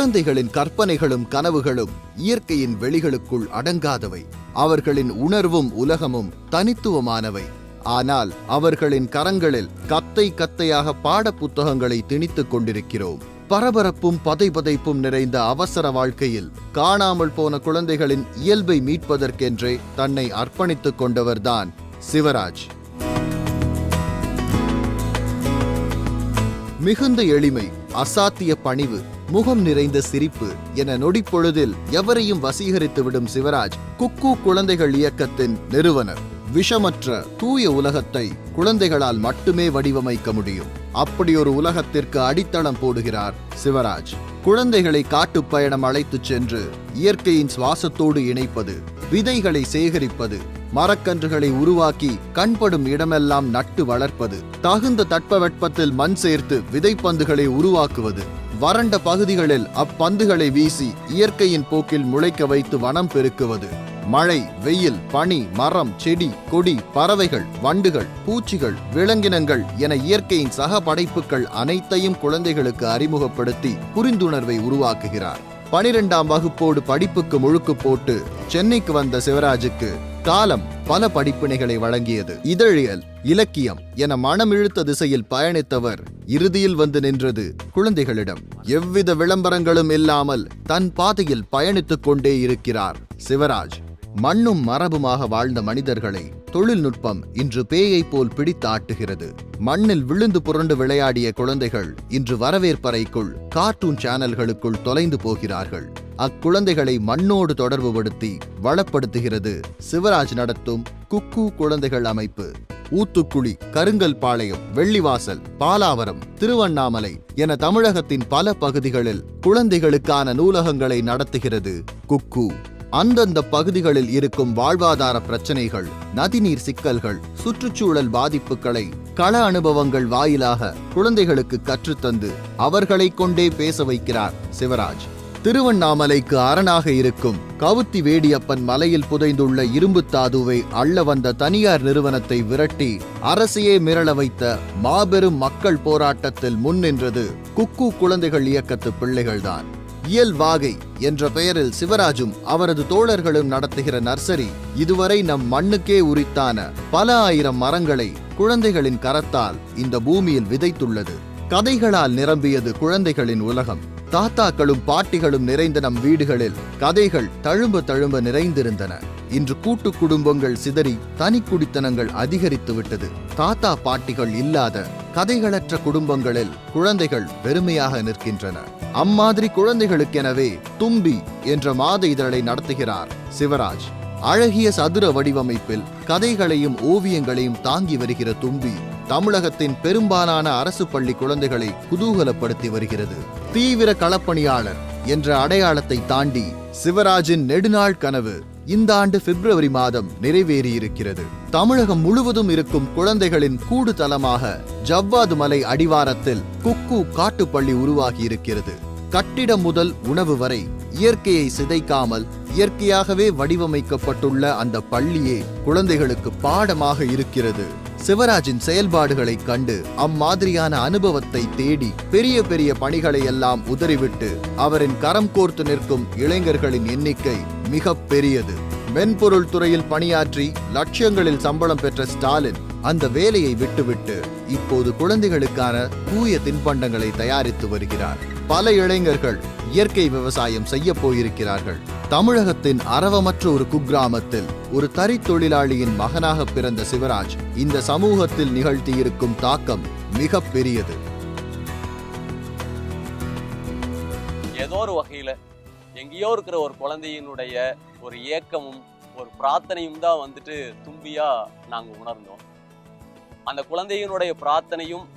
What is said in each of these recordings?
குழந்தைகளின் கற்பனைகளும் கனவுகளும் இயற்கையின் வெளிகளுக்குள் அடங்காதவை. அவர்களின் உணர்வும் உலகமும் தனித்துவமானவை. ஆனால் அவர்களின் கரங்களில் கத்தை கத்தையாக பாட புத்தகங்களை திணித்துக் கொண்டிருக்கிறோம். பரபரப்பும் பதைபதைப்பும் நிறைந்த அவசர வாழ்க்கையில் காணாமல் போன குழந்தைகளின் இயல்பை மீட்பதற்கென்றே தன்னை அர்ப்பணித்துக் கொண்டவர்தான் சிவராஜ். மிகுந்த எளிமை, அசாத்திய பணிவு, முகம் நிறைந்த சிரிப்பு என நொடிப்பொழுதில் எவரையும் வசீகரித்துவிடும் சிவராஜ் குக்கூ குழந்தைகள் இயக்கத்தின் நிறுவனர். விஷமற்ற தூய உலகத்தை குழந்தைகளால் மட்டுமே வடிவமைக்க முடியும். அப்படியொரு உலகத்திற்கு அடித்தளம் போடுகிறார் சிவராஜ். குழந்தைகளை காட்டுப்பயணம் அழைத்துச் சென்று இயற்கையின் சுவாசத்தோடு இணைப்பது, விதைகளை சேகரிப்பது, மரக்கன்றுகளை உருவாக்கி கண்படும் இடமெல்லாம் நட்டு வளர்ப்பது, தகுந்த தட்பவெட்பத்தில் மண் சேர்த்து விதைப்பந்துகளை உருவாக்குவது, வறண்ட பகுதிகளில் அப்பந்துகளை வீசி இயற்கையின் போக்கில் முளைக்க வைத்து வனம் பெருக்குவது, மழை, வெயில், பனி, மரம், செடி, கொடி, பறவைகள், வண்டுகள், பூச்சிகள், விலங்கினங்கள் என இயற்கையின் சக படைப்புகள் அனைத்தையும் குழந்தைகளுக்கு அறிமுகப்படுத்தி புரிந்துணர்வை உருவாக்குகிறார். 12ஆம் வகுப்போடு படிப்புக்கு முழுக்கு போட்டு சென்னைக்கு வந்த சிவராஜுக்கு காலம் பல படிப்பினைகளை வழங்கியது. இதழியல், இலக்கியம் என மனமிழுத்த திசையில் பயணித்தவர் இறுதியில் வந்து நின்றது குழந்தைகளிடம். எவ்வித விளம்பரங்களும் இல்லாமல் தன் பாதையில் பயணித்துக் கொண்டே இருக்கிறார் சிவராஜ். மண்ணும் மரபுமாக வாழ்ந்த மனிதர்களை தொழில்நுட்பம் இன்று பேயை போல் பிடித்து ஆட்டுகிறது. மண்ணில் விழுந்து புரண்டு விளையாடிய குழந்தைகள் இன்று வரவேற்பறைக்குள், கார்ட்டூன் சேனல்களுக்குள் தொலைந்து போகிறார்கள். அக்குழந்தைகளை மண்ணோடு தொடர்புபடுத்தி வளப்படுத்துகிறது சிவராஜ் நடத்தும் குக்கூ குழந்தைகள் அமைப்பு. ஊத்துக்குழி, கருங்கல் பாளையம், வெள்ளிவாசல், பாலாவரம், திருவண்ணாமலை என தமிழகத்தின் பல பகுதிகளில் குழந்தைகளுக்கான நூலகங்களை நடத்துகிறது குக்கூ. அந்தந்த பகுதிகளில் இருக்கும் வாழ்வாதார பிரச்சனைகள், நதிநீர் சிக்கல்கள், சுற்றுச்சூழல் பாதிப்புகளை கள அனுபவங்கள் வாயிலாக குழந்தைகளுக்கு கற்றுத்தந்து அவர்களை கொண்டே பேச வைக்கிறார் சிவராஜ். திருவண்ணாமலைக்கு அரணாக இருக்கும் கவுத்தி வேடியப்பன் மலையில் புதைந்துள்ள இரும்பு தாதுவை அள்ள வந்த தனியார் நிறுவனத்தை விரட்டி அரசையே மிரள வைத்த மாபெரும் மக்கள் போராட்டத்தில் முன்னின்றது குக்கூ குழந்தைகள் இயக்கத்து பிள்ளைகள்தான். இயல்வாகை என்ற பெயரில் சிவராஜும் அவரது தோழர்களும் நடத்துகிற நர்சரி இதுவரை நம் மண்ணுக்கே உரித்தான பல ஆயிரம் மரங்களை குழந்தைகளின் கரத்தால் இந்த பூமியில் விதைத்துள்ளது. கதைகளால் நிரம்பியது குழந்தைகளின் உலகம். தாத்தாக்களும் பாட்டிகளும் நிறைந்த நம் வீடுகளில் கதைகள் தழும்ப தழும்ப நிறைந்திருந்தன. இன்று கூட்டு குடும்பங்கள் சிதறி தனி குடித்தனங்கள் அதிகரித்து விட்டது. தாத்தா பாட்டிகள் இல்லாத கதைகளற்ற குடும்பங்களில் குழந்தைகள் வெறுமையாக நிற்கின்றன. அம்மாதிரி குழந்தைகளுக்கெனவே தும்பி என்ற மாத இதழை நடத்துகிறார் சிவராஜ். அழகிய சதுர வடிவமைப்பில் கதைகளையும் ஓவியங்களையும் தாங்கி வருகிற தும்பி தமிழகத்தின் பெரும்பாலான அரசு பள்ளி குழந்தைகளை குதூகலப்படுத்தி வருகிறது. தீவிர களப்பணியாளர் என்ற அடையாளத்தை தாண்டி சிவராஜின் நெடுநாள் கனவு இந்த ஆண்டு பிப்ரவரி மாதம் நிறைவேறியிருக்கிறது. தமிழகம் முழுவதும் இருக்கும் குழந்தைகளின் கூடு தலமாக ஜவ்வாது மலை அடிவாரத்தில் குக்கூ காட்டுப்பள்ளி உருவாகி இருக்கிறது. கட்டிடம் முதல் உணவு வரை இயற்கையை சிதைக்காமல் இயற்கையாகவே வடிவமைக்கப்பட்டுள்ள அந்த பள்ளியே குழந்தைகளுக்கு பாடமாக இருக்கிறது. சிவராஜின் செயல்பாடுகளை கண்டு அம்மாதிரியான அனுபவத்தை தேடி பெரிய பெரிய பணிகளை எல்லாம் உதறிவிட்டு அவரின் கரம் கோர்த்து நிற்கும் இளைஞர்களின் எண்ணிக்கை மிக பெரியது. மென்பொருள் துறையில் பணியாற்றி லட்சங்களில் சம்பளம் பெற்ற ஸ்டாலின் அந்த வேலையை விட்டுவிட்டு இப்போது குழந்தைகளுக்கான தூய தின்பண்டங்களை தயாரித்து வருகிறார். பல இளைஞர்கள் இயற்கை விவசாயம் செய்ய போயிருக்கிறார்கள். தமிழகத்தின் அரவமற்ற ஒரு குக்கிராமத்தில் ஒரு தறி தொழிலாளியின் மகனாக பிறந்த சிவராஜ் இந்த சமூகத்தில் நிகழ்த்தியிருக்கும் தாக்கம் மிக பெரியது. ஏதோ ஒரு வகையில எங்கேயோ இருக்கிற ஒரு குழந்தையினுடைய ஒரு ஏக்கமும் ஒரு பிரார்த்தனையும் தான் வந்துட்டு தும்பியா நாங்க உணர்ந்தோம். அந்த குழந்தையினுடைய பிரார்த்தனையும்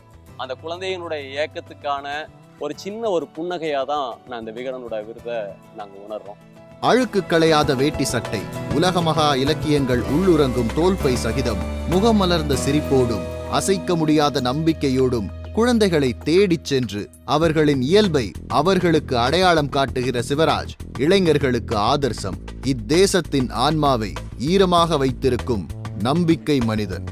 அந்த குழந்தையினுடைய ஏக்கத்துக்கான ஒரு சின்ன ஒரு புன்னகையா தான் நான் இந்த விகடனோட விருதை நாங்க உணர்றோம். அழுக்கு களையாத வேட்டி சட்டை, உலகமகா இலக்கியங்கள் உள்ளுறங்கும் தோல்பை சகிதம் முகமலர்ந்த சிரிப்போடும் அசைக்க முடியாத நம்பிக்கையோடும் குழந்தைகளை தேடிச் சென்று அவர்களின் இயல்பை அவர்களுக்கு அடையாளம் காட்டுகிற சிவராஜ் இளைஞர்களுக்கு ஆதர்சம். இத்தேசத்தின் ஆன்மாவை ஈரமாக வைத்திருக்கும் நம்பிக்கை மனிதன்.